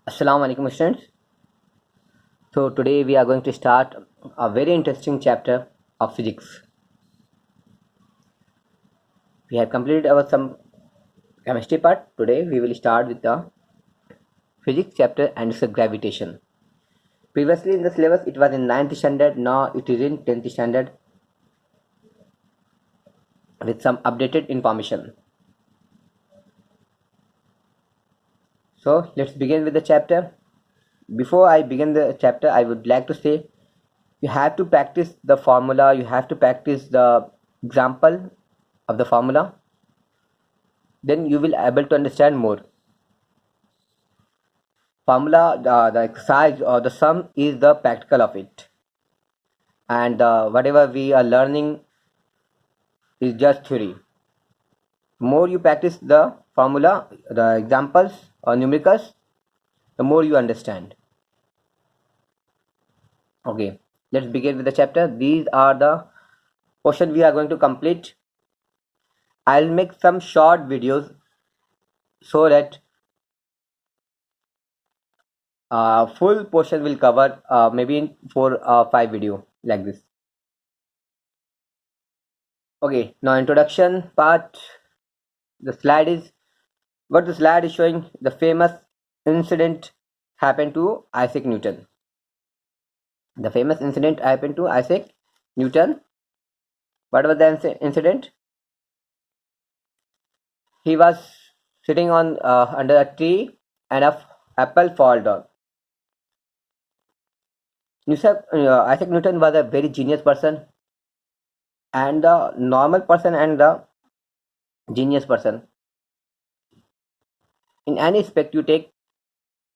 Assalamu alaikum students. So today we are going to start a very interesting chapter of physics. We have completed our some chemistry part. Today we will start with the physics chapter and its gravitation. Previously in the syllabus it was in 9th standard, now it is in 10th standard with some updated information. So let's begin with the chapter. Before I begin the chapter, I would like to say you have to practice the formula, you have to practice the example of the formula, then you will able to understand more. Formula, the exercise or the sum is the practical of it, and whatever we are learning is just theory. More you practice the formula, the examples or numericals, the more you understand. Okay, let's begin with the chapter. These are the portion we are going to complete. I'll make some short videos so that full portion will cover maybe in 4 or 5 video like this. Okay, now introduction part. The slide is what the slide is showing. The famous incident happened to Isaac Newton. The famous incident happened to Isaac Newton. What was the incident? He was sitting on under a tree and a apple fall down. Isaac Newton was a very genius person, and the normal person and the genius person. In any aspect you take,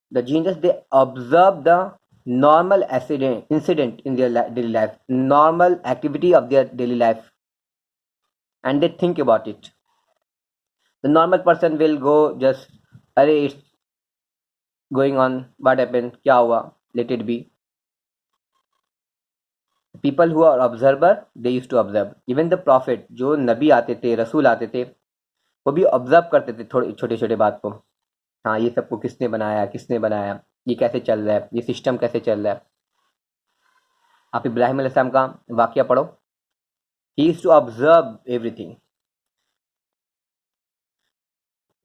the genius, they observe the normal incident in their daily life, normal activity of their daily life, and they think about it. The normal person will go just, array, it's going on, what happened, kya hua, let it be. People who are observer, they used to observe. Even the prophet, जो नबी आते थे, रसूल आते थे, वो भी observe करते थे थोड़े छोटे छोटे बात को. हाँ, ये सबको किसने बनाया, ये कैसे चल रहा है, ये सिस्टम कैसे चल रहा है. आप इब्राहिम अलैहिस्सलाम का वाकया पढ़ो. He used to observe everything.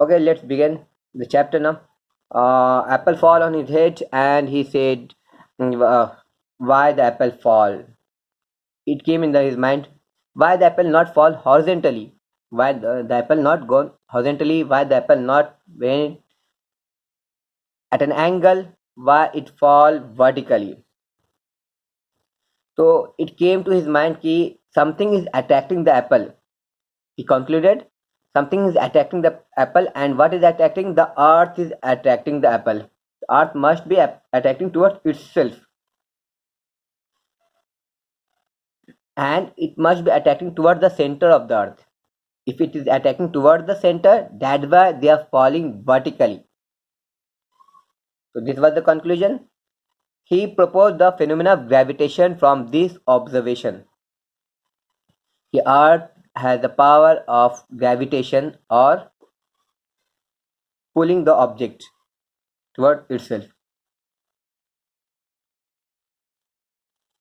Okay, let's begin the chapter now. Apple fall on his head, and he said, "Why the apple fall?" It came in his mind, why the apple not fall horizontally? Why the apple not gone horizontally? Why the apple not went at an angle? Why it fall vertically? So it came to his mind that something is attacking the apple. He concluded something is attacking the apple, and what is attacking? The earth is attracting the apple. The earth must be attacking towards itself, and it must be attacking towards the center of the earth. If it is attacking towards the center, that's why they are falling vertically. So this was the conclusion. He proposed the phenomenon of gravitation from this observation. The earth has the power of gravitation or pulling the object toward itself.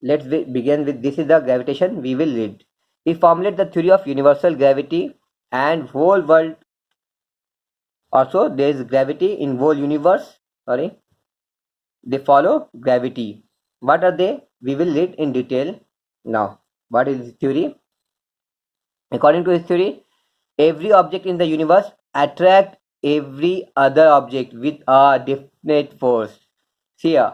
Let's begin with this is the gravitation we will read. He formulated the theory of universal gravity and whole world. Also, there is gravity in whole universe. They follow gravity. What are they? We will read in detail now. What is his theory? According to his theory, every object in the universe attracts every other object with a definite force. See here,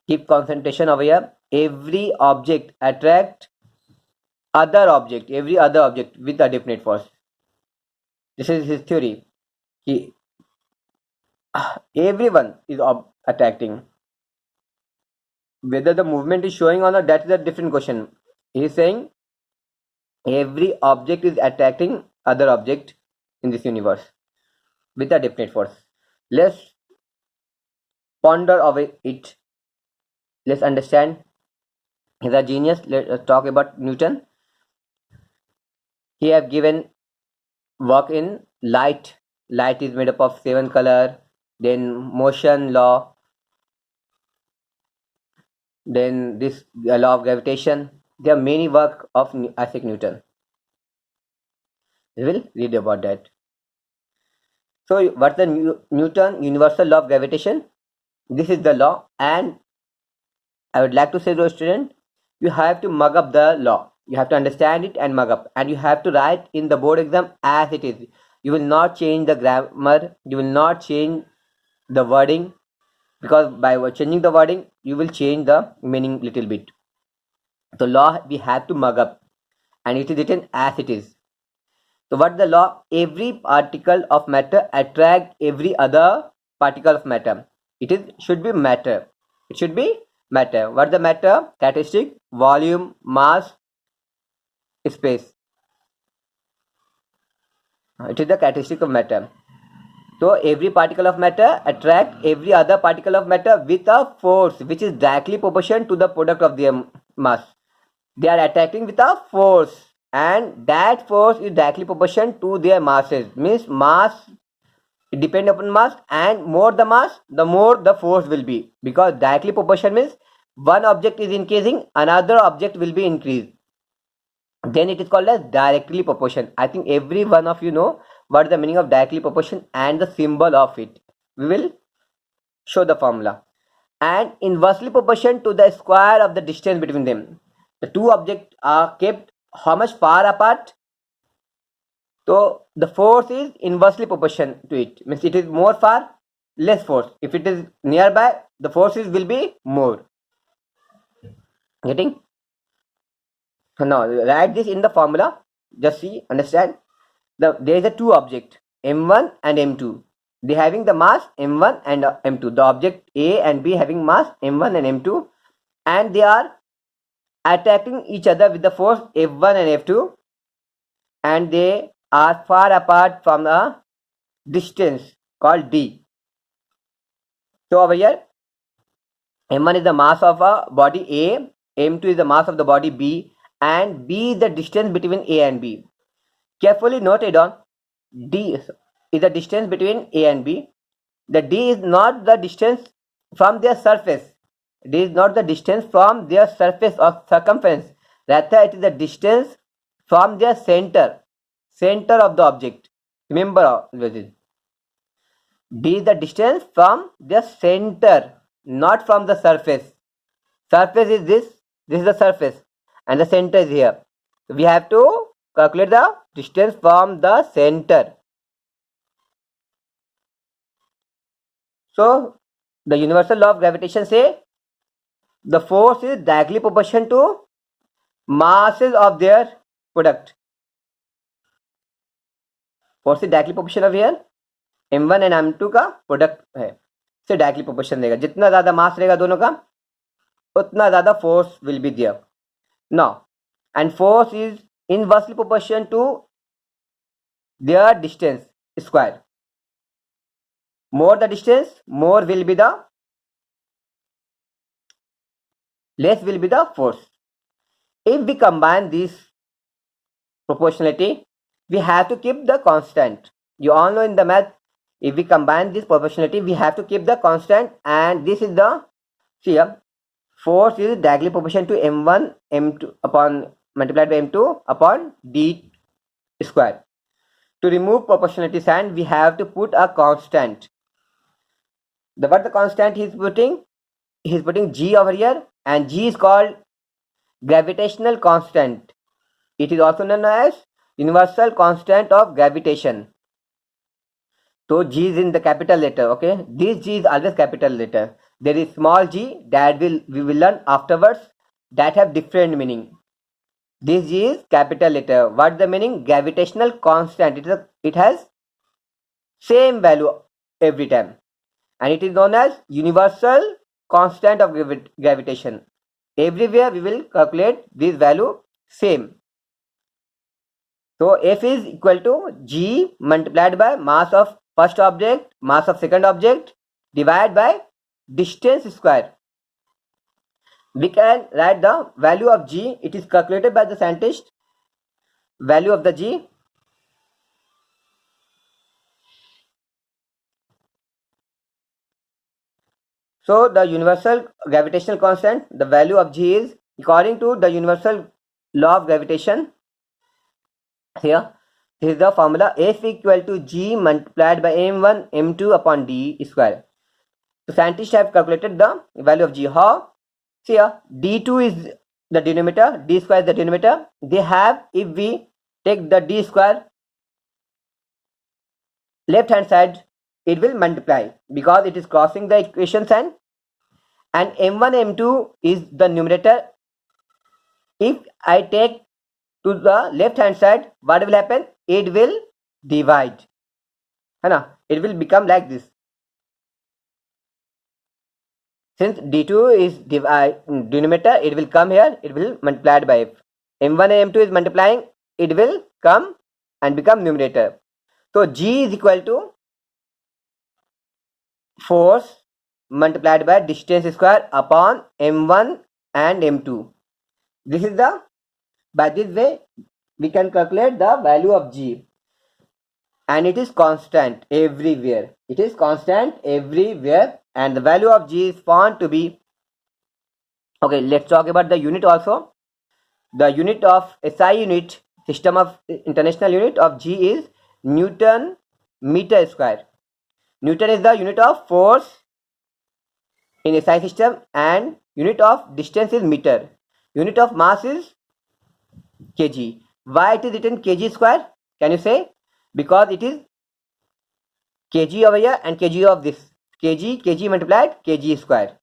keep concentration over here. Every object attracts every other object with a definite force. This is his theory. Everyone is attracting. Whether the movement is showing or not, that is a different question. He is saying every object is attracting other object in this universe with a definite force. Let's ponder over it. Let's understand. He's a genius. Let's talk about Newton. He have given work in light. Light is made up of 7 color. then motion law, then this law of gravitation. There are many work of Isaac Newton. We will read about that. So what's the Newton universal law of gravitation? This is the law, and I would like to say to a student, you have to mug up the law. You have to understand it and mug up, and you have to write in the board exam as it is. You will not change the grammar. You will not change the wording, because by changing the wording, you will change the meaning little bit. The law we have to mug up, and it is written as it is. So what the law? Every particle of matter attract every other particle of matter. Should be matter. It should be matter. What the matter? Characteristic, volume, mass, space. It is the characteristic of matter. So every particle of matter attract every other particle of matter with a force which is directly proportional to the product of their mass. They are attracting with a force, and that force is directly proportional to their masses. Means mass, it depends upon mass, and more the mass, the more the force will be, because directly proportional means one object is increasing, another object will be increased. Then it is called as directly proportional. I think every one of you know what is the meaning of directly proportional and the symbol of it. We will show the formula. And inversely proportional to the square of the distance between them. The two objects are kept how much far apart? So the force is inversely proportional to it. Means it is more far, less force. If it is nearby, the forces will be more. Getting? So now write this in the formula. Just see, understand. There is a two object, M1 and M2. They having the mass M1 and M2. The object A and B having mass M1 and M2, and they are attacking each other with the force F1 and F2, and they are far apart from a distance called D. So over here, M1 is the mass of a body A, M2 is the mass of the body B, and B is the distance between A and B. Carefully noted on, D is the distance between A and B. The D is not the distance from their surface. D is not the distance from their surface or circumference. Rather, it is the distance from their center of the object. Remember this. D is the distance from their center, not from the surface. Surface is this is the surface, and the center is here. We have to calculate the distance from the center. So the universal law of gravitation say the force is directly proportional to masses of their product. Force से directly proportional of here m1 and m2 का product है, से directly proportional रहेगा. जितना ज्यादा मास रहेगा दोनों का, उतना ज्यादा force will be there. Now and force is inversely proportional to their distance square. More the distance, more will be the less will be the force. If we combine this proportionality, we have to keep the constant. You all know in the math, if we combine this proportionality, we have to keep the constant, and this is the, see here, force is directly proportional to m1 m2 upon multiplied by m2 upon d square. To remove proportionality sign, we have to put a constant. What the constant he is putting? He is putting g over here, and g is called gravitational constant. It is also known as universal constant of gravitation. So g is in the capital letter. Okay, this g is always capital letter. There is small g that we will learn afterwards, that have different meaning. This g is capital letter. What the meaning? Gravitational constant. It has same value every time, and it is known as universal constant of gravitation. Everywhere we will calculate this value same. So F is equal to g multiplied by mass of first object, mass of second object, divided by distance square. We can write the value of g. It is calculated by the scientist. Value of the g, So the universal gravitational constant, the value of G is according to the universal law of gravitation. Here, this is the formula: F equal to G multiplied by m1 m2 upon d square. So scientists have calculated the value of G. How? See here, d2 is the denominator, d square is the denominator. They have, if we take the d square left hand side, it will multiply because it is crossing the equation sign, and m1 m2 is the numerator. If I take to the left hand side, what will happen? It will divide, है ना? It will become like this. Since d2 is denominator, it will come here, it will multiplied by f. m1 and m2 is multiplying, it will come and become numerator. So G is equal to force multiplied by distance square upon m1 and m2. This is the, by this way we can calculate the value of G, and it is constant everywhere. It is constant everywhere, and the value of G is found to be, okay, let's talk about the unit also. The unit of SI unit, system of international unit of G is Newton meter square. Newton is the unit of force in SI system, and unit of distance is meter. Unit of mass is kg. Why it is written kg square? Can you say? Because it is kg over here and kg of this. Kg multiplied kg square.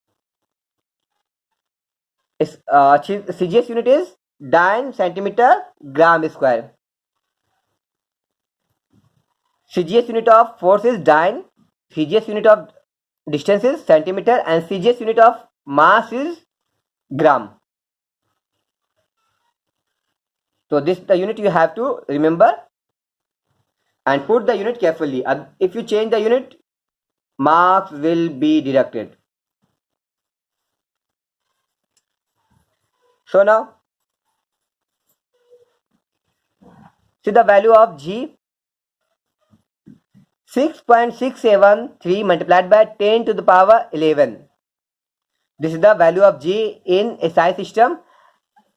CGS unit is Dine centimeter gram square. CGS unit of force is Dine. CGS unit of distance is centimeter, and CGS unit of mass is gram. So this the unit you have to remember and put the unit carefully. If you change the unit, marks will be deducted. So now, see the value of G, 6.673 multiplied by 10 to the power 11. This is the value of G in SI system,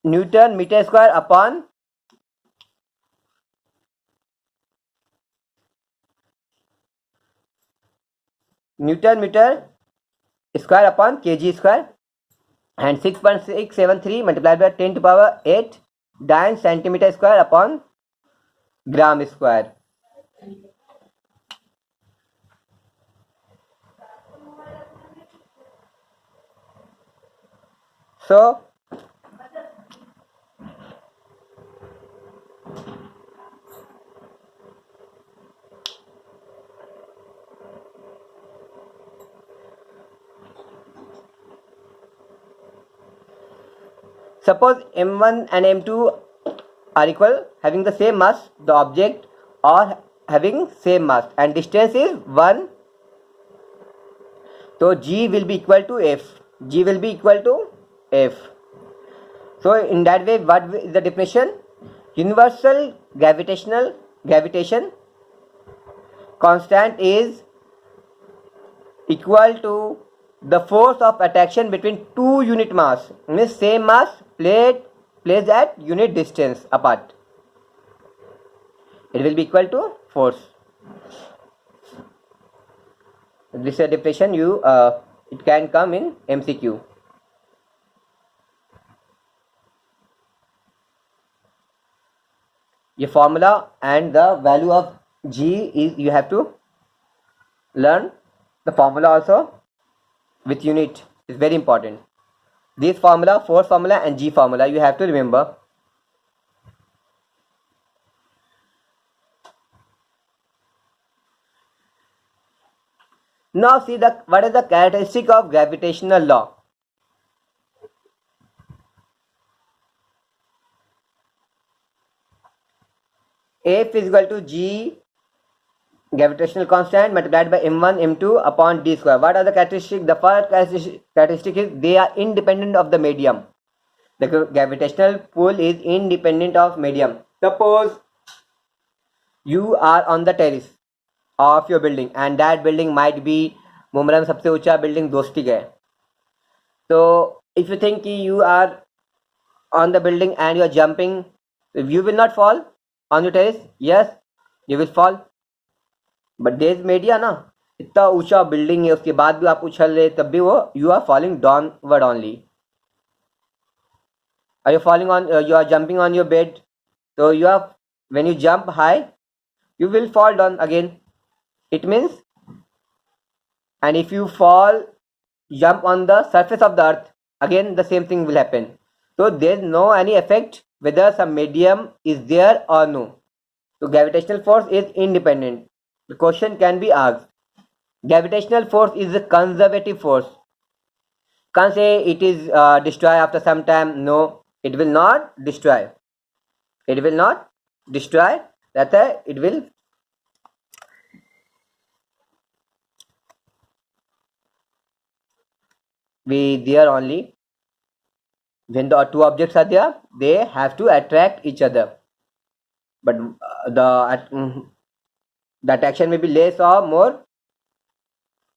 Newton meter square upon Newton meter square upon kg square, and 6.673 multiplied by 10 to the power 8 Dine centimeter square upon gram square. So suppose m1 and m2 are equal, having the same mass, the object or having same mass, and distance is 1. So G will be equal to F. G will be equal to F. So in that way, what is the definition? Universal gravitation constant is equal to the force of attraction between two unit mass, means same mass placed at unit distance apart. It will be equal to force. This is a definition it can come in MCQ. Your formula and the value of G is, you have to learn the formula also with unit is very important. This formula, force formula and G formula, you have to remember. Now see what is the characteristic of gravitational law. F is equal to G gravitational constant multiplied by m1 m2 upon d square. What are the characteristics? The first characteristic is they are independent of the medium. The gravitational pull is independent of medium. Suppose you are on the terrace of your building, and that building might be Mumbai में सबसे ऊंचा building दोस्ती है, So if you think you are on the building and you are jumping, you will not fall on your terrace. Yes, you will fall. But there is media ना, इतना ऊंचा building है उसके बाद भी आप उछल रहे तब भी वो you are falling downward only. Are you falling on? You are jumping on your bed. So you are when you jump high, you will fall down again. It means, and if you fall, jump on the surface of the earth, again the same thing will happen. So there is no any effect whether some medium is there or no. So gravitational force is independent. The question can be asked. Gravitational force is a conservative force. Can't say it is destroy after some time. No, it will not destroy. It will not destroy. Rather, it will be there only. When the two objects are there, they have to attract each other. But the attraction may be less or more.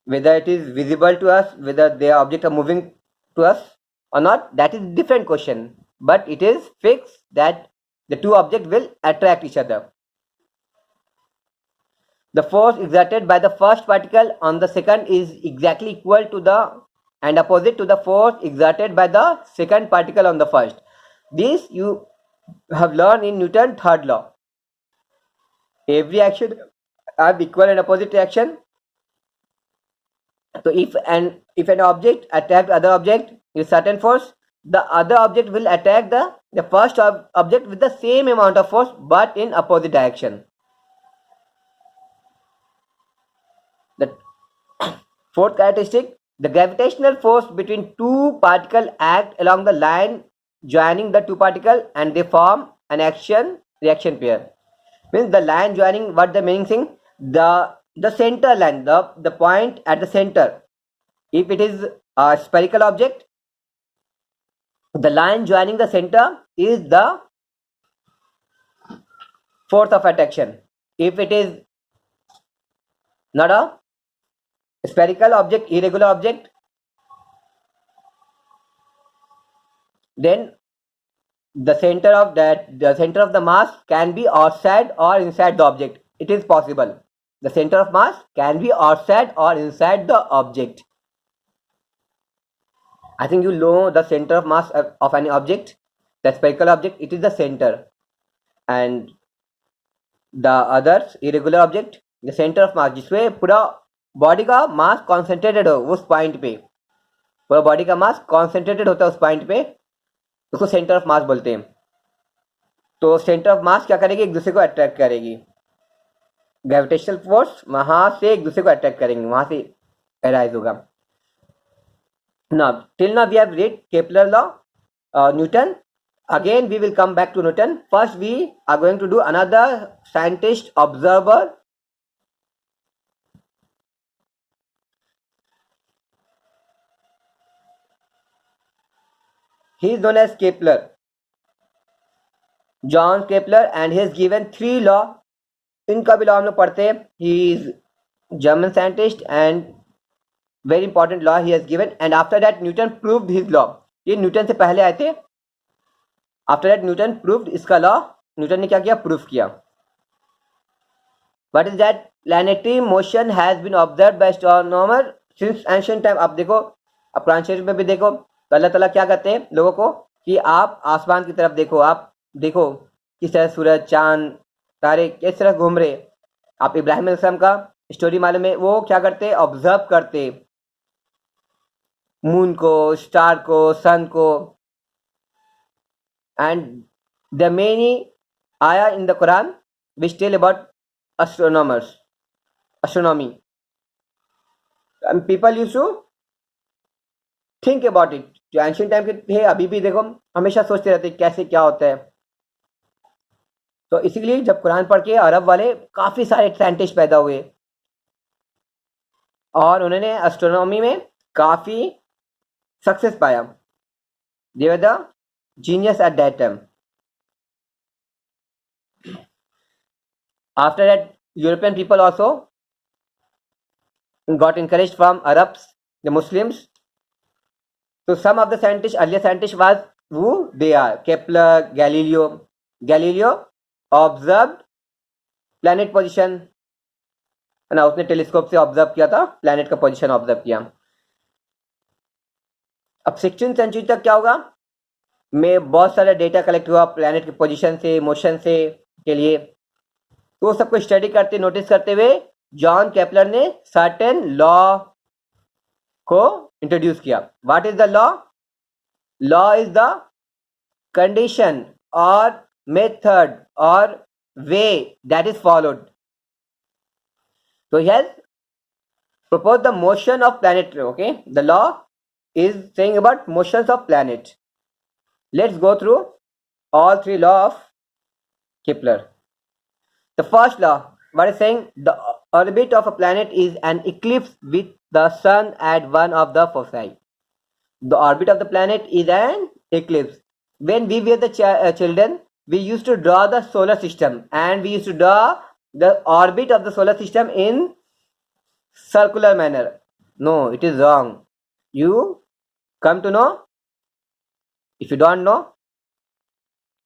Whether it is visible to us, whether the objects are moving to us or not, that is different question. But it is fixed that the two objects will attract each other. The force exerted by the first particle on the second is exactly equal to the and opposite to the force exerted by the second particle on the first. This you have learned in Newton's third law. Every action have equal and opposite reaction. So if an object attacks other object with certain force, the other object will attack the first object with the same amount of force but in opposite direction. The fourth characteristic, the gravitational force between two particles act along the line joining the two particles and they form an action-reaction pair. Means the line joining, what the meaning thing? The center line, the point at the center. If it is a spherical object, the line joining the center is the force of attraction. If it is not a spherical object, irregular object, then the center of the mass can be outside or inside the object. It is possible. The center of mass can be outside or inside the object. I think you know the center of mass of any object, the spherical object, it is the center. And the others irregular object, the center of mass, जिसमें पूरा body का mass concentrated हो उस point पे, पूरा body का mass concentrated होता है उस पॉइंट पे, उसको सेंटर ऑफ मास बोलते हैं. तो सेंटर ऑफ मास क्या करेगी? एक दूसरे को अट्रैक्ट करेगी. ग्रेविटेशनल फोर्स वहां से एक दूसरे को अट्रैक्ट करेंगे, वहां से अराइज होगा. Now, till now we have read Kepler law, Newton. Again, we will come back to Newton. First, we are going to do another scientist observer. He is known as Kepler, John Kepler, and he has given 3 law. इनका भी law हम लोग पढ़ते हैं. He is German scientist and very important law he has given. And after that Newton proved his law. ये Newton से पहले आए थे. After that Newton proved इसका लॉ. न्यूटन ने क्या किया? प्रूफ किया. What is that? Planetary motion has been observed by astronomer since ancient time. आप देखो, अब कुरान शरीफ में भी देखो तो अल्लाह ताला क्या कहते हैं लोगों को कि आप आसमान की तरफ देखो, आप देखो किस तरह सूरज, चांद, तारे किस तरह घूम रहे. आप इब्राहिम अलैहिस्सलाम का स्टोरी मालूम है, वो क्या करते? ऑब्जर्व करते मून को, स्टार को, सन को. एंड द मेनी आया in the Quran which tell about astronomy, and people used to think about it. जो एंशियंट टाइम के थे अभी भी देखो हमेशा सोचते रहते कैसे क्या होता है. तो इसीलिए जब कुरान पढ़ के अरब वाले काफी सारे साइंटिस्ट पैदा हुए और उन्होंने एस्ट्रोनॉमी में काफी सक्सेस पाया. They were the genius at that time. After that, European people also got encouraged from Arabs, the Muslims. So some of the scientists, earlier scientists was who they are: Kepler, Galileo. Galileo observed planet position, है ना, उसने telescope से observe किया था, planet का position observe किया. अब 16th century तक क्या होगा, में बहुत सारा डेटा कलेक्ट हुआ प्लैनेट के पोजीशन से, मोशन से के लिए. तो सबको स्टडी करते, नोटिस करते हुए जॉन केपलर ने सर्टेन लॉ को इंट्रोड्यूस किया. What is the law? Law is the condition और मेथड और way that is followed. So he has proposed the motion of planet. Okay, the law is saying about motions of planet. Let's go through all three laws of Kepler. The first law, what is saying? The orbit of a planet is an eclipse with the sun at one of the foci. The orbit of the planet is an eclipse. When we were the children, we used to draw the solar system, and we used to draw the orbit of the solar system in circular manner. No, it is wrong. You come to know. If you don't know,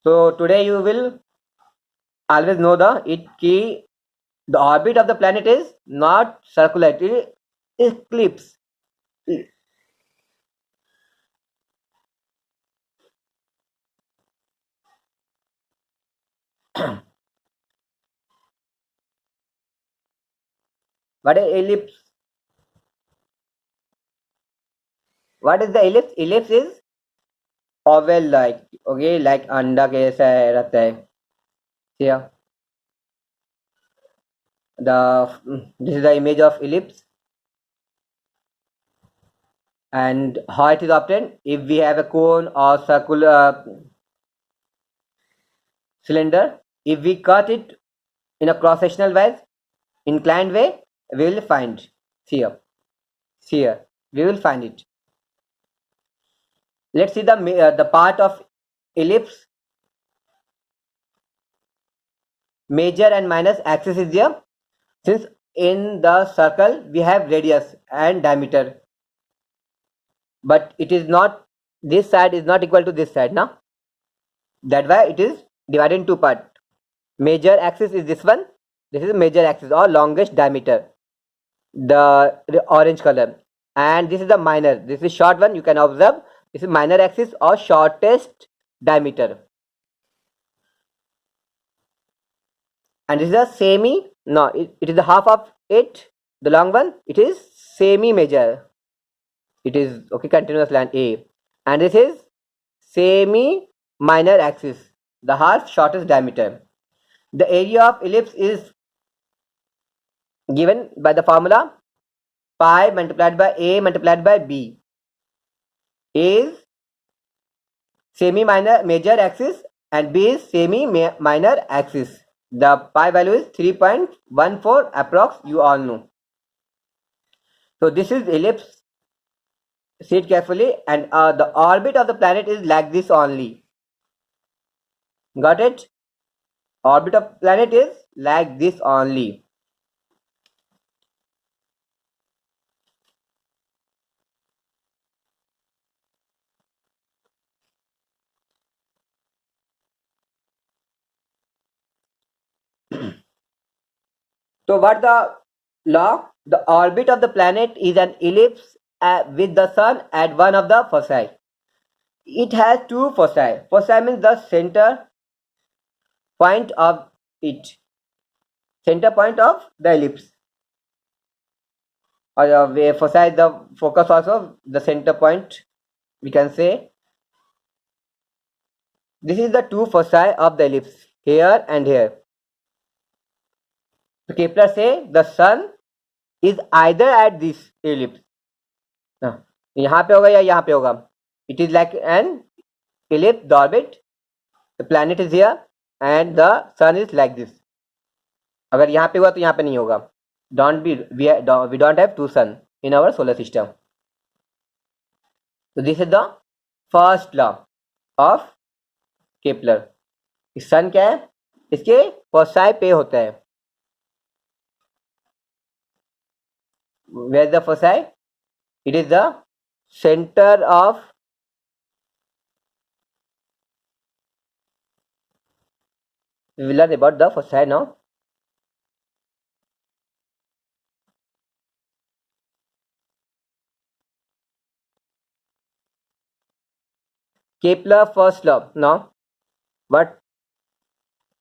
so today you will always know the orbit of the planet is not circular, it is eclipse. What is ellipse? What is the ellipse? Ellipse is oval like, okay, like अंडा के जैसा रहता है. Here this is the image of ellipse. And how it is obtained? If we have a cone or circular cylinder, if we cut it in a cross-sectional wise, inclined way, we will find here we will find it. Let's see the part of ellipse. Major and minor axis is there. Since in the circle we have radius and diameter, but it is not, this side is not equal to this side now. That's why it is divided in two parts. Major axis is this one. This is major axis or longest diameter, the orange color, and this is the minor. This is short one. You can observe this is minor axis or shortest diameter, and this is a semi. No, it is the half of it. The long one, it is semi major. It is okay, continuous line A, and this is semi minor axis, the half shortest diameter. The area of ellipse is given by the formula pi multiplied by A multiplied by B. A is semi major axis and B is semi minor axis. The pi value is 3.14 approx. You all know. So this is ellipse. See it carefully, and the orbit of the planet is like this only. Got it? Orbit of planet is like this only. So what the law? The orbit of the planet is an ellipse with the sun at one of the foci. It has two foci. Foci means the center point of it. Center point of the ellipse. Or foci is the focus also, the center point, we can say. This is the two foci of the ellipse, here and here. So Kepler say the sun is either at this ellipse. यहाँ पे होगा या यहाँ पे होगा. It is like an ellipse, the orbit. The planet is here and the sun is like this. अगर यहाँ पे हुआ तो यहाँ पे नहीं होगा. We don't have two sun in our solar system. So this is the first law of Kepler. सन क्या है? इसके फोसाई पे होता है. Where is the foci? It is the center of We will learn about the foci now. Kepler first law. Now, what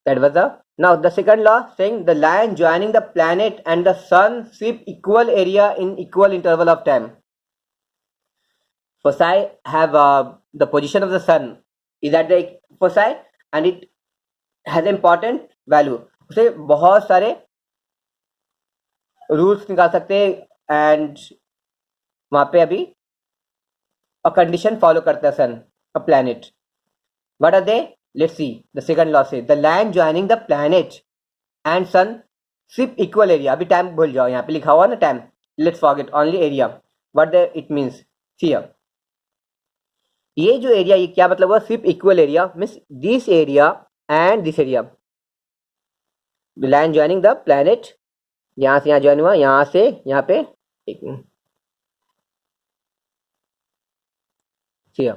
that was the now the second law saying the line joining the planet and the sun sweep equal area in equal interval of time. Foci have the position of the sun is at the foci and it has important value. उसे बहुत सारे rules निकाल सकते हैं and वहां पे अभी a condition follow करता है sun a planet. What are they? Let's see. The second law says the line joining the planet and sun sweep equal area. अभी टाइम भूल जाओ, यहाँ पे लिखा हुआ ना time. Let's forget only area. What it means? See here. ये जो एरिया ये क्या मतलब हुआ? Sweep equal area means this area and this area. The line joining the planet, यहाँ से यहाँ ज्वाइन हुआ, यहाँ से यहाँ पे एक here.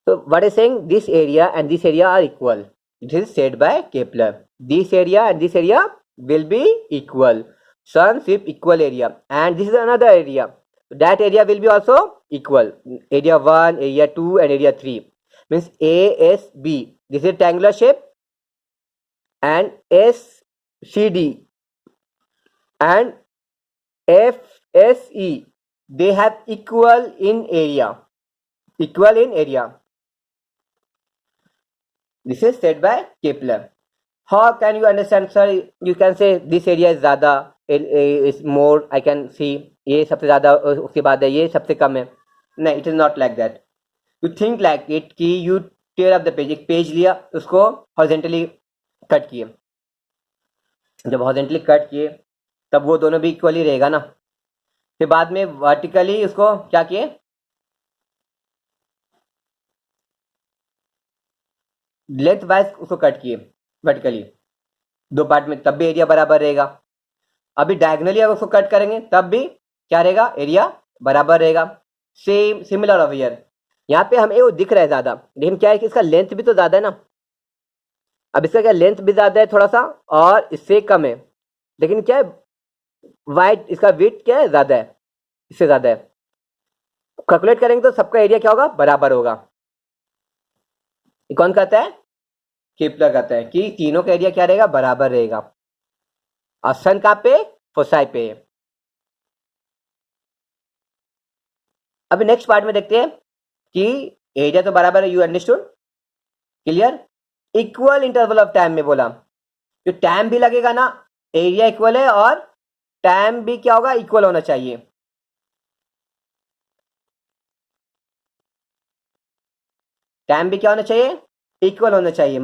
So what is saying? This area and this area are equal. It is said by Kepler. This area and this area will be equal. Sun sweep equal area, and this is another area. That area will be also equal. Area 1, area 2, and area 3 means ASB. This is triangular shape, and SCD and FSE they have equal in area. Equal in area. This is said by Kepler. How can you understand, sir? You can say this area is ज़्यादा, is more. I can see ये सबसे ज़्यादा, उसके बाद है ये सबसे कम है. नहीं, it is not like that. You think like it कि you tear up the page. एक पेज लिया, उसको horizontally कट किए. जब horizontally कट किए, तब वो दोनों भी इक्वली रहेगा ना. फिर बाद में वर्टिकली उसको क्या किए? लेंथ वाइज उसको कट किए वर्टिकली दो पार्ट में, तब भी एरिया बराबर रहेगा. अभी डायगोनली अगर उसको कट करेंगे तब भी क्या रहेगा? एरिया बराबर रहेगा. Same similar of year. यहाँ पे हमें वो दिख रहा है ज़्यादा, लेकिन क्या है कि इसका लेंथ भी तो ज़्यादा है ना. अब इसका क्या लेंथ भी ज़्यादा है थोड़ा सा और इससे कम है, लेकिन क्या है वाइड, इसका विड्थ क्या है? ज़्यादा है, इससे ज़्यादा है. कैलकुलेट करेंगे तो सबका एरिया क्या होगा? बराबर होगा. कौन कहता है? केपलर कहता है कि तीनों का एरिया क्या रहेगा? बराबर रहेगा. और सन कहाँ पे? फोसाई पे. अभी नेक्स्ट पार्ट में देखते हैं कि एरिया तो बराबर है. You understood? Clear? Equal interval of time में बोला, तो टाइम भी लगेगा ना, एरिया इक्वल है और टाइम भी क्या होगा? इक्वल होना चाहिए. टाइम भी क्या होना चाहिए? इक्वल होना चाहिए.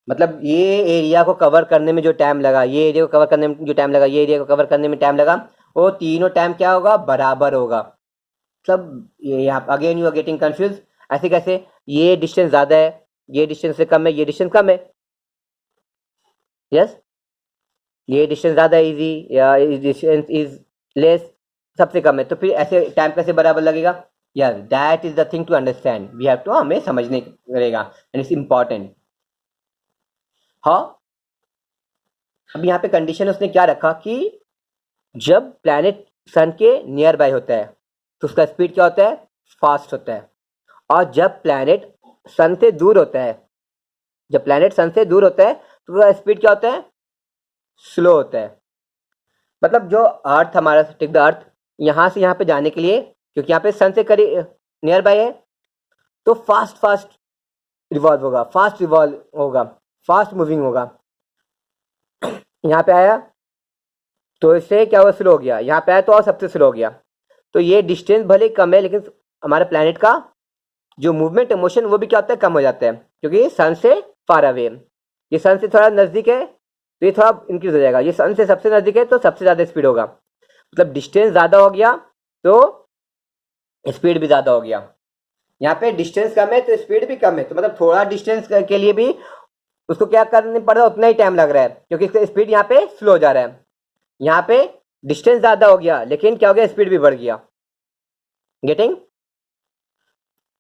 मतलब ये एरिया को कवर करने में जो टाइम लगा, ये एरिया को कवर करने में जो टाइम लगा, ये एरिया को कवर करने में टाइम लगा, वो तीनों टाइम क्या होगा? बराबर होगा. मतलब यहाँ again you are getting confuse. ऐसे कैसे? ये डिस्टेंस ज़्यादा है, ये डिस्टेंस से कम है, ये डिस्टेंस कम है. यस, ये डिस्टेंस ज़्यादा है इजी, या डिस्टेंस इज लेस, सबसे कम है, तो फिर ऐसे टाइम कैसे बराबर लगेगा? यार that is the thing to understand. We have to, हमें समझने रहेगा एंड इट्स इम्पॉर्टेंट. हाँ, अब यहाँ पे कंडीशन उसने क्या रखा कि जब प्लैनेट सन के नियर बाय होता है तो उसका स्पीड क्या होता है? फास्ट होता है. और जब प्लैनेट सन से दूर होता है, जब प्लैनेट सन से दूर होता है तो उसका स्पीड क्या होता है? स्लो होता है. मतलब जो अर्थ हमारा, टेक द अर्थ, यहाँ से यहाँ पे जाने के लिए, क्योंकि यहाँ पे सन से करीब नियर बाय है, तो फास्ट फास्ट रिवॉल्व होगा, फास्ट रिवॉल्व होगा, फास्ट मूविंग होगा. यहाँ पे आया तो इससे क्या हुआ? स्लो हो गया. यहाँ पे आया तो और सबसे स्लो हो गया. तो ये डिस्टेंस भले कम है, लेकिन हमारे प्लैनेट का जो मूवमेंट है, मोशन, वो भी क्या होता है? कम हो जाता है, क्योंकि सन से फार अवे. ये सन से थोड़ा नज़दीक है तो ये थोड़ा इंक्रीज हो जाएगा. ये सन से सबसे नज़दीक है तो सबसे ज़्यादा स्पीड होगा. मतलब डिस्टेंस ज़्यादा हो गया तो स्पीड भी ज़्यादा हो गया. यहाँ पे डिस्टेंस कम है तो स्पीड भी कम है, तो मतलब थोड़ा डिस्टेंस के लिए भी उसको क्या करना पड़ रहा है? उतना ही टाइम लग रहा है, क्योंकि इसका स्पीड यहाँ पे स्लो हो जा रहा है. यहाँ पे डिस्टेंस ज़्यादा हो गया, लेकिन क्या हो गया? स्पीड भी बढ़ गया. गेटिंग?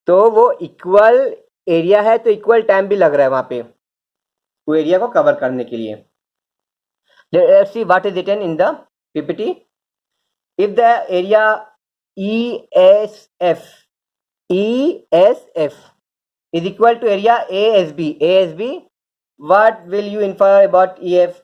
तो वो इक्वल एरिया है तो इक्वल टाइम भी लग रहा है वहां पे वो एरिया को कवर करने के लिए. Let's see what is written in the PPT. If the area ESF is equal to area ASB, what will you infer about EF?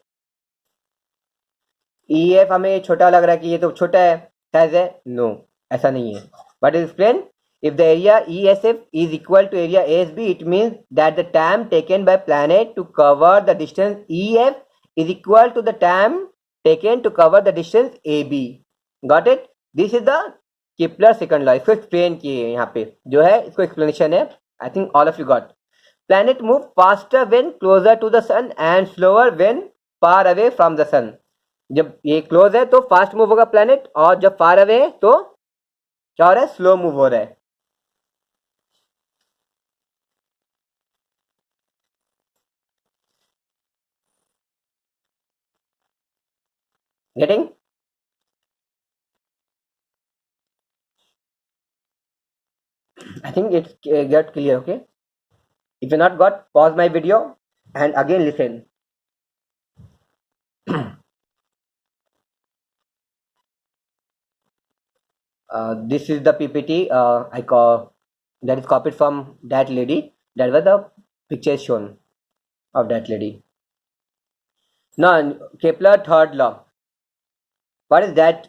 EF हमें छोटा लग रहा है कि ये तो छोटा है, साइज है. नो, ऐसा नहीं है. But is explain, if the area ESF is equal to area ASB, it means that the time taken by planet to cover the distance EF is equal to the time taken to cover the distance AB. Got it? This is the Kepler second law. इसको explain किए यहाँ पे जो है, इसको explanation है. I think all of you got. Planet move faster when closer to the sun and slower when far away from the sun. जब ये क्लोज है तो फास्ट मूव होगा प्लैनेट, और जब फार अवे है तो क्या हो रहा है, स्लो मूव हो रहा है. Getting? I think it's get clear. Okay, if you not got, pause my video and again listen. This is the PPT I call that is copied from that lady. That was the picture shown of that lady. Now Kepler third law. What is that?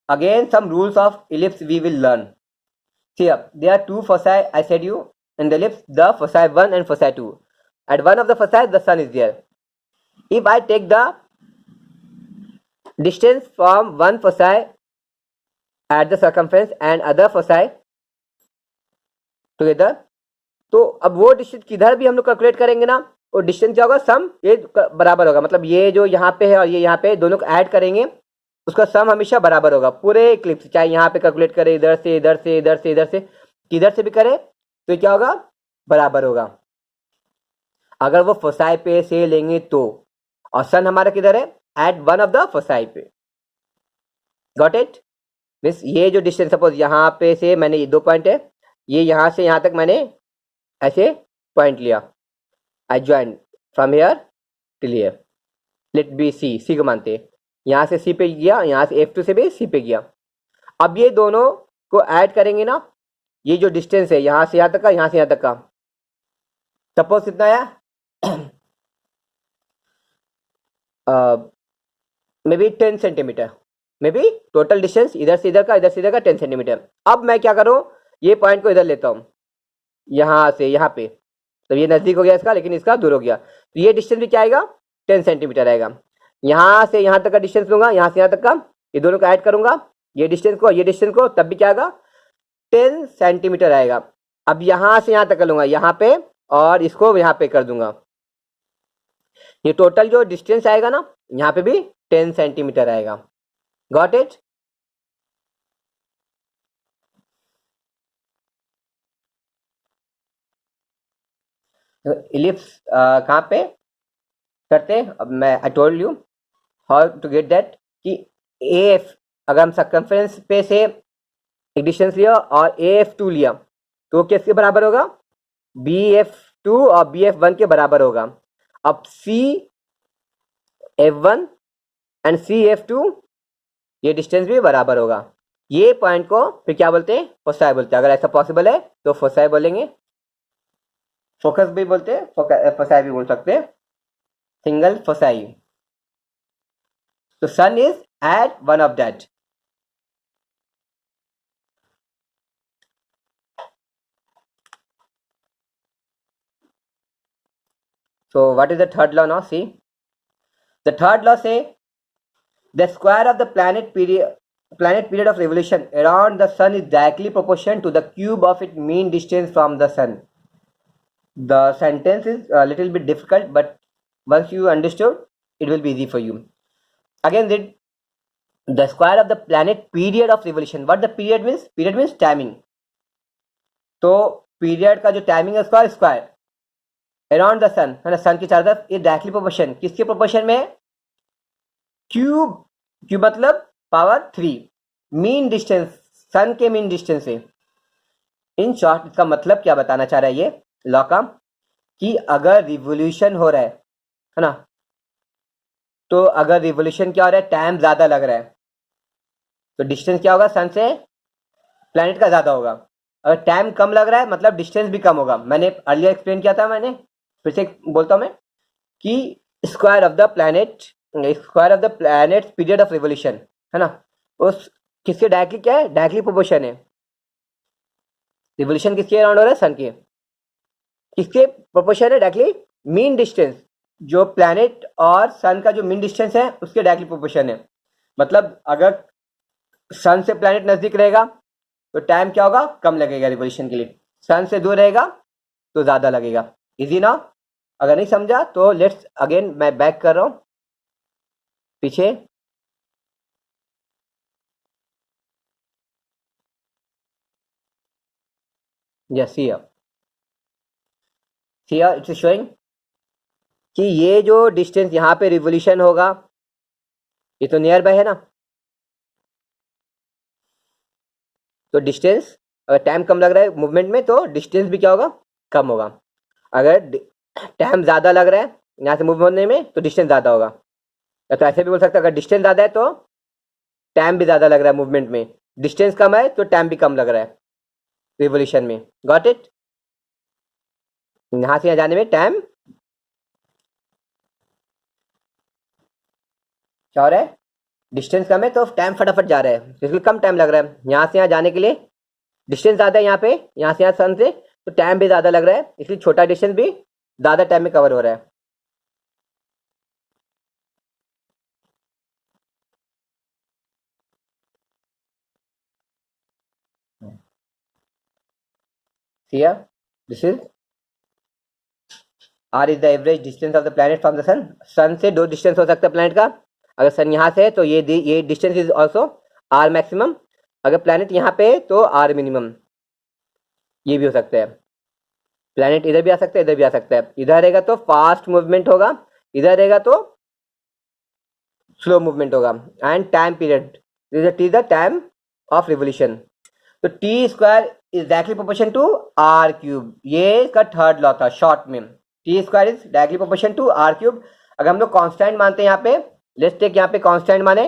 Again some rules of ellipse we will learn. See up, there are two foci I said you in the ellipse, the foci 1 and foci 2. At one of the foci the sun is there. If I take the distance from one foci at the circumference and other foci together, तो अब वो distance किधर भी हम लोग calculate करेंगे ना, वो डिस्टेंस क्या होगा, सम ये बराबर होगा. मतलब ये जो यहाँ पे है और ये यहाँ पे, दोनों को ऐड करेंगे, उसका सम हमेशा बराबर होगा पूरे क्लिप से. चाहे यहाँ पे कैलकुलेट करे, इधर से इधर से इधर से इधर से किधर से भी करे, तो क्या होगा, बराबर होगा. अगर वो फोसाई पे से लेंगे तो, और सन हमारा किधर है, at one of the foci पे. Got it? मीन्स ये जो डिस्टेंस, सपोज यहाँ पे से मैंने ये 2 पॉइंट है, ये यहाँ से यहाँ तक मैंने ऐसे पॉइंट लिया. I join from here till here. Let B C को मानते हैं. यहाँ से सी पे गया, यहाँ से F2 से भी सी पे गया. अब ये दोनों को ऐड करेंगे ना, ये जो डिस्टेंस है यहाँ से यहाँ तक का, यहाँ से यहाँ तक का, सपोज कितना आया, may be 10 centimetre. May be total distance इधर से इधर का, इधर से इधर का 10 सेंटीमीटर. अब मैं क्या करूँ, ये पॉइंट को इधर लेता हूँ, यहाँ से यहाँ पे, तो ये नज़दीक हो गया इसका, लेकिन इसका दूर हो गया. तो ये डिस्टेंस भी क्या आएगा, 10 सेंटीमीटर आएगा. यहाँ से यहाँ तक का डिस्टेंस लूंगा, यहाँ से यहाँ तक का, ये दोनों को ऐड करूंगा, ये डिस्टेंस को, तब भी क्या आएगा, 10 सेंटीमीटर आएगा. अब यहाँ से यहाँ तक कर लूंगा, यहाँ पे, और इसको यहाँ पे कर दूंगा. ये टोटल जो डिस्टेंस आएगा ना, यहाँ पे भी 10 सेंटीमीटर आएगा. Got it? इलिप्स कहाँ पे करते हैं? अब मैं I told you how to get that, कि AF अगर हम सर्कमफ्रेंस पे से एक डिस्टेंस लिया और AF2 लिया, तो किसके बराबर होगा, BF2 और BF1 के बराबर होगा. अब CF1 एंड CF2 ये डिस्टेंस भी बराबर होगा. ये पॉइंट को फिर क्या बोलते हैं, फोसाई बोलते हैं. अगर ऐसा पॉसिबल है तो फोसाई बोलेंगे, फोकस भी बोलते हैं, फोसाई भी बोल सकते हैं, सिंगल फोसाई. तो sun is at one of that. So what is the third law now? See, the third law say the square of the planet period of revolution around the sun is directly proportional to the cube of its mean distance from the sun. The sentence is a little bit difficult, but once you understood, it will be easy for you. Again, the square of the planet period of revolution. What the period means? Period means timing. तो period का जो timing है उसका square around the सन, है ना, सन के चारों तरफ, ये डायरेक्टली प्रोपोर्शन, किसके प्रोपोर्शन में, क्यूब मतलब पावर 3, मीन डिस्टेंस, सन के मीन डिस्टेंस से. इन शॉर्ट इसका मतलब क्या बताना चाह रहा है ये, लॉ का, कि अगर रिवोल्यूशन हो रहा है ना, तो अगर रिवोल्यूशन क्या हो रहा है, टाइम ज़्यादा लग रहा है, तो डिस्टेंस क्या होगा, सन से प्लैनेट का ज़्यादा होगा। अगर टाइम कम लग रहा है मतलब डिस्टेंस भी कम होगा। मैंने अर्लियर एक्सप्लेन किया था, मैंने फिर से बोलता हूँ मैं, कि square of the planet period of revolution है ना, उस किसके डायरेक्टली क्या है, डायरेक्टली प्रोपोर्शन है। रिवोल्यूशन किसके अराउंड हो रहा है, सन के, किसके प्रोपोर्शन है, डायरेक्टली मीन डिस्टेंस, जो प्लैनेट और सन का जो मीन डिस्टेंस है उसके डायरेक्टली प्रोपोर्शन है। मतलब अगर सन से प्लैनेट नजदीक रहेगा तो टाइम क्या होगा, कम लगेगा रिवोल्यूशन के लिए, सन से दूर रहेगा तो ज्यादा लगेगा। इजी ना? अगर नहीं समझा तो लेट्स अगेन, मैं बैक कर रहा हूं पीछे। यस, हियर इट्स शोइंग कि ये जो डिस्टेंस यहाँ पे रिवोल्यूशन होगा, ये तो नियर बाय है ना, तो डिस्टेंस, अगर टाइम कम लग रहा है मूवमेंट में तो डिस्टेंस भी क्या होगा, कम होगा। अगर टाइम ज़्यादा लग रहा है यहाँ से मूव होने में तो डिस्टेंस ज़्यादा होगा। या तो ऐसे भी बोल सकते हैं, अगर डिस्टेंस ज़्यादा है तो टाइम भी ज़्यादा लग रहा है मूवमेंट में, डिस्टेंस कम है तो टाइम भी कम लग रहा है रिवोल्यूशन में। Got it? यहाँ से यहाँ जाने में टाइम क्या हो रहा है, डिस्टेंस कम है तो टाइम फटाफट जा रहा है, इसलिए कम टाइम लग रहा है। यहाँ से यहाँ जाने के लिए डिस्टेंस ज़्यादा है, यहाँ पे यहाँ से यहाँ सन से, तो टाइम भी ज़्यादा लग रहा है, इसलिए छोटा डिस्टेंस भी ज़्यादा टाइम में कवर हो रहा है। Here, this is R is the average distance of the planet from the sun. सन से दो डिस्टेंस हो सकता है प्लैनेट का। अगर सन यहाँ से है तो ये distance is also R maximum. अगर प्लैनेट यहाँ पे है तो R मिनिमम। ये भी हो सकता है, प्लैनेट इधर भी आ सकता है, इधर भी आ सकता है। इधर रहेगा तो फास्ट मूवमेंट होगा, इधर रहेगा तो स्लो मूवमेंट होगा। And time period is the time of revolution. तो T square is directly proportion to R cube, ये इसका थर्ड लॉ था शॉर्ट में। T square is directly proportion to R cube. अगर हम लोग कांस्टेंट मानते हैं यहाँ पे, लेट्स टेक यहाँ पे कांस्टेंट माने,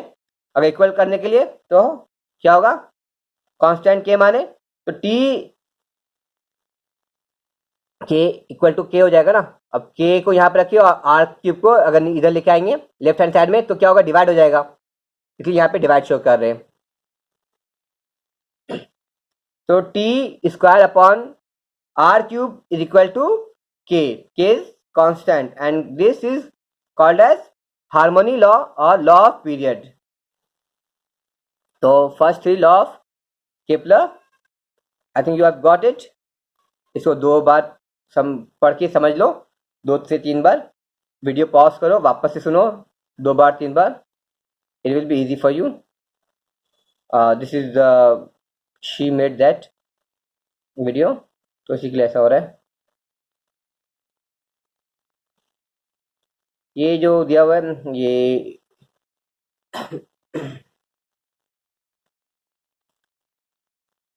अगर इक्वल करने के लिए तो क्या होगा, कांस्टेंट के माने तो टी के इक्वल टू के हो जाएगा ना। अब के को यहाँ पे रखिए और आर क्यूब को अगर इधर लेके आएंगे लेफ्ट हैंड साइड में तो क्या होगा, डिवाइड हो जाएगा, इसलिए यहाँ पे डिवाइड शो कर रहे हैं। तो T square upon R cube is equal to K is constant and this is called as harmony law और लॉ ऑफ पीरियड। तो first three law of Kepler, I think you have got it. इसको दो बार पढ़ के समझ लो, 2 से 3 बार। Video pause करो, वापस से सुनो 2 बार 3 बार, it will be easy for you. This is she made that video, तो इसी के लिए ऐसा हो रहा है। ये जो दिया हुआ है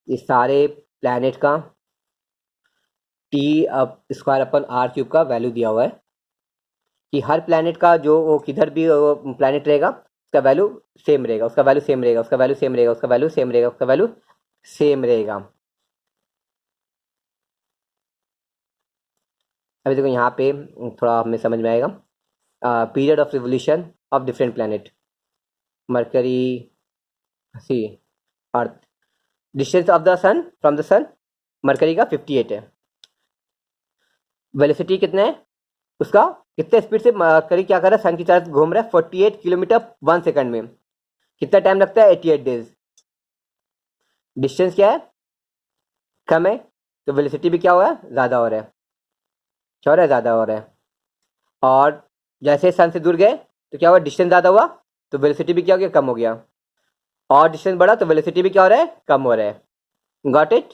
ये सारे प्लैनेट का टी स्क्वायर अपन आर क्यूब का वैल्यू दिया हुआ है कि हर प्लैनेट का जो वो किधर भी प्लैनेट रहेगा उसका वैल्यू सेम रहेगा, उसका वैल्यू सेम रहेगा, उसका वैल्यू सेम रहेगा, उसका वैल्यू सेम रहेगा, उसका वैल्यू सेम रहेगा। अभी देखो यहाँ पे थोड़ा हमें समझ में आएगा। Period of revolution of different planet, Mercury, सी, Earth, distance of the sun from the sun, Mercury का 58 है। वेलोसिटी कितना है उसका, कितने स्पीड से मरकरी क्या कर रहा है, सन की तरफ घूम रहा है, 48 किलोमीटर 1 सेकंड में। कितना टाइम लगता है, 88 डेज। डिस्टेंस क्या है, कम है, तो वेलोसिटी भी क्या हो रहा है, ज़्यादा हो रहा है, क्या हो रहा है, ज़्यादा हो रहा है। और जैसे सन से दूर गए तो क्या हुआ, डिस्टेंस ज़्यादा हुआ तो वेलोसिटी भी क्या हो गया, कम हो गया। और डिस्टेंस बढ़ा तो वेलोसिटी भी क्या हो रहा है, कम हो रहा है। Got it?